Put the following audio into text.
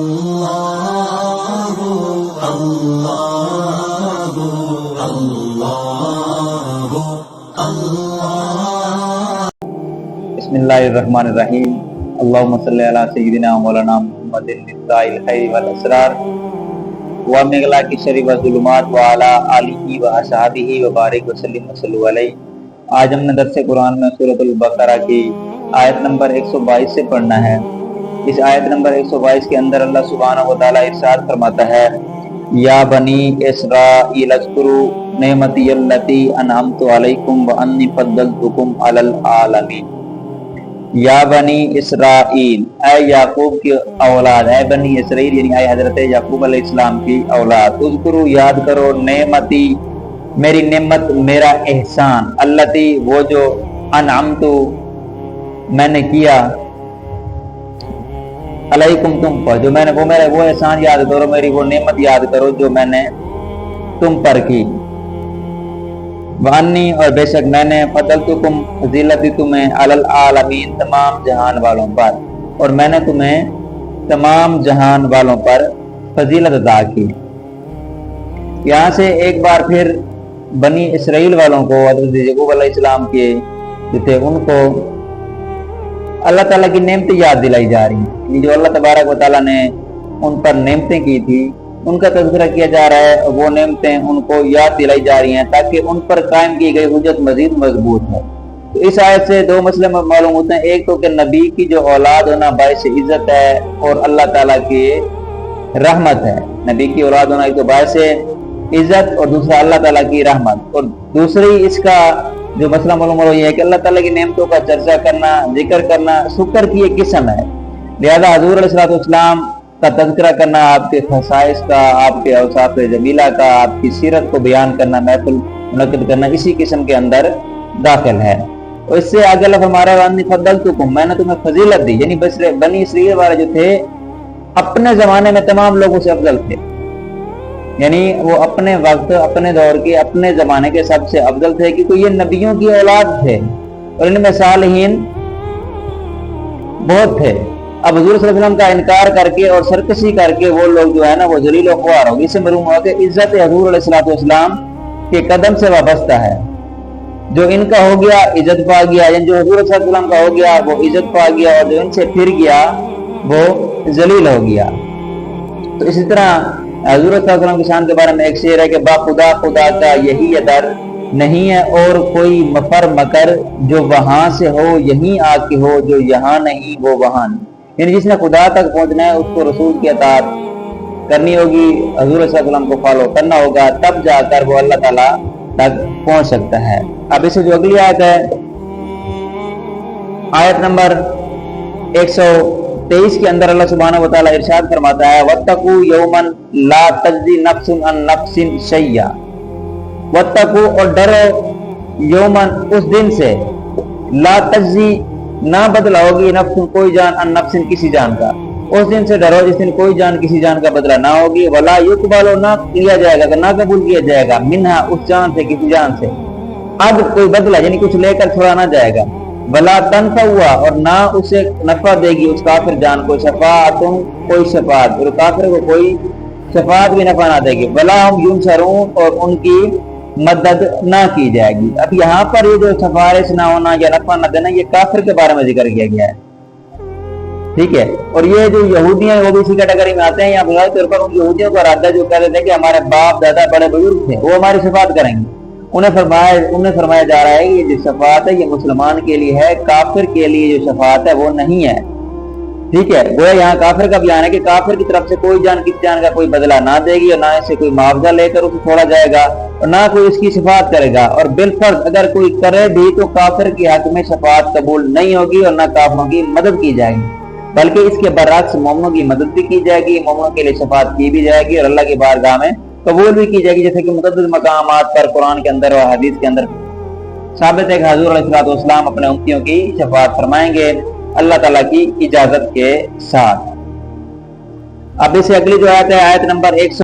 اللہ اللہ اللہ اللہ۔ بسم اللہ الرحمن الرحیم۔ اللہم صلی علی سیدنا مولانا محمد النساء الخیر والاسرار ومغلاق الشر والظلمات وعلی آلہ واصحابہ وبارک وسلم وصلوا علیہ۔ آج ہم نے درس قرآن میں سورۃ البقرہ کی آیت نمبر 122 سے پڑھنا ہے۔ اس آیت نمبر 122 کے اندر اللہ سبحانہ وتعالی ارشاد فرماتا ہے، یا بنی اسرائیل اذکروا نعمتی التی انعمت علیکم وانی فضلتکم علی العالمین۔ یا بنی اسرائیل، اے یعقوب کی اولاد، اے بنی اسرائیل یعنی اے حضرت یعقوب علیہ السلام کی اولاد، اذکروا یاد کرو نعمتی میری نعمت، میرا احسان، التی وہ جو انعمت میں نے کیا، علیکم تم پر جو میں نے وہ احسان یاد کرو، میری وہ نعمت یاد کرو جو میں نے تم پر کی۔ وانی اور بے شک میں نے فضلتکم فضیلت دی تمہیں علی العالمین تمام جہان والوں پر، اور میں نے تمہیں تمام جہان والوں پر فضیلت عطا کی۔ یہاں سے ایک بار پھر بنی اسرائیل والوں کو حضرت یعقوب علیہ السلام کے جو تھے ان کو اللہ تعالیٰ کی نعمتیں یاد دلائی جا رہی ہیں، جو اللہ تبارک و تعالیٰ نے ان پر نعمتیں کی تھی ان کا تذکرہ کیا جا رہا ہے، وہ نعمتیں ان کو یاد دلائی جا رہی ہیں تاکہ ان پر قائم کی گئی حجت مزید مضبوط ہو۔ تو اس آیت سے دو مسئلے معلوم ہوتے ہیں، ایک تو کہ نبی کی جو اولاد ہونا باعث عزت ہے اور اللہ تعالیٰ کی رحمت ہے، نبی کی اولاد ہونا ایک تو باعث عزت اور دوسرا اللہ تعالیٰ کی رحمت، اور دوسری اس کا جو مسئلہ معلوم ہو یہ ہے کہ اللہ تعالیٰ کی نعمتوں کا چرچا کرنا، ذکر کرنا شکر کی ایک قسم ہے، لہذا حضور علیہ السلام کا تذکرہ کرنا، آپ کے خصائص کا، آپ کے اوصاف جمیلہ کا، آپ کی سیرت کو بیان کرنا، محفل منعقد کرنا اسی قسم کے اندر داخل ہے۔ اور اس سے آگے اللہ فرما رہا ہے وَأَنِّي فَضَّلْتُكُمْ، میں نے تمہیں فضیلت دی، یعنی بنی اسرائیل والے جو تھے اپنے زمانے میں تمام لوگوں سے افضل تھے، یعنی وہ اپنے وقت، اپنے دور کے، اپنے زمانے کے سب سے افضل تھے، کیونکہ یہ نبیوں کی اولاد تھے اور ان میں صالحین بہت تھے۔ اب حضور صلی اللہ علیہ وسلم کا انکار کر کے اور سرکشی کر کے وہ لوگ جو ہے نا وہ ذلیل و خوار ہو گئے۔ اس سے معلوم ہوا کہ عزت حضور علیہ السلام کے قدم سے وابستہ ہے، جو ان کا ہو گیا عزت پا گیا، یعنی جو حضور صلی اللہ علیہ وسلم کا ہو گیا وہ عزت پا گیا، اور جو ان سے پھر گیا وہ ذلیل ہو گیا۔ تو اسی طرح حضور صلی اللہ علیہ وسلم کی شان کے بارے میں ایک شعر ہے کہ با خدا خدا کا یہی در نہیں ہے اور کوئی مفر مکر، جو وہاں سے ہو یہیں آ کے ہو، جو یہاں نہیں وہ وہاں نہیں، یعنی جس نے خدا تک پہنچنا ہے اس کو رسول کی اطاعت کرنی ہوگی، حضور صلی اللہ علیہ وسلم کو فالو کرنا ہوگا، تب جا کر وہ اللہ تعالیٰ تک پہنچ سکتا ہے۔ اب اس سے جو اگلی آیت ہے آیت نمبر 123 کے اندر اللہ سبحانہ وتعالی ارشاد فرماتا ہے وَاتَّقُوا يَوْمًا لَا تَجْزِي نَفْسٌ عَن نَفْسٍ شَيْئًا، وَاتَّقُوا اور ڈرو یومن اس دن سے، لا تجزی نہ بدلہ ہوگی، نفس کوئی جان، ان نفس کسی جان کا، اس دن سے ڈرو جس دن کوئی جان کسی جان کا بدلہ نہ ہوگی، ولا یقبل نہ لیا جائے گا، نہ قبول کیا جائے گا، منہا اس جان سے، کسی جان سے، اب کوئی بدلہ یعنی کچھ لے کر چھڑانا جائے گا، ولا تنفع اور نہ اسے نفع دے گی اس کافر جان کو، شفاعت کوئی شفاعت، اور کافر کو کوئی شفاعت بھی نفع نہ دے گی، ولا ہم ینصرون اور ان کی مدد نہ کی جائے گی۔ اب یہاں پر یہ جو سفارش نہ ہونا یا نفع نہ دینا یہ کافر کے بارے میں ذکر کیا گیا ہے، ٹھیک ہے، اور یہ جو یہودی ہیں وہ بھی اسی کیٹیگری میں آتے ہیں۔ یہاں بغیر طور پر ان یہودیوں کا ارادہ جو کہتے تھے کہ ہمارے باپ دادا بڑے بزرگ تھے وہ ہماری شفاعت کریں گے، انہیں فرمایا جا رہا ہے کہ یہ جو شفاعت ہے یہ مسلمان کے لیے ہے، کافر کے لیے جو شفاعت ہے وہ نہیں ہے، ٹھیک ہے۔ گویا یہاں کافر کا بیان ہے کہ کافر کی طرف سے کوئی جان کسی جان کا کوئی بدلہ نہ دے گی، اور نہ اسے کوئی معاوضہ لے کر اسے چھوڑا جائے گا، اور نہ کوئی اس کی شفاعت کرے گا، اور بالفرض اگر کوئی کرے بھی تو کافر کے حق میں شفاعت قبول نہیں ہوگی اور نہ کافروں کی مدد کی جائے گی، بلکہ اس کے برعکس مومنوں کی مدد بھی کی جائے گی، مومنوں کے لیے شفاعت کی بھی جائے گی اور اللہ کی بارگاہ میں قبول بھی کی جائے گی، جیسے کہ متعدد مقامات پر قرآن کے اندر اور حدیث کے اندر ثابت ہے کہ حضور علیہ السلام اپنے امتیوں کی شفاعت فرمائیں گے اللہ تعالیٰ کی اجازت کے ساتھ۔ اب اس سے اگلی جو آیت ہے آیت نمبر 100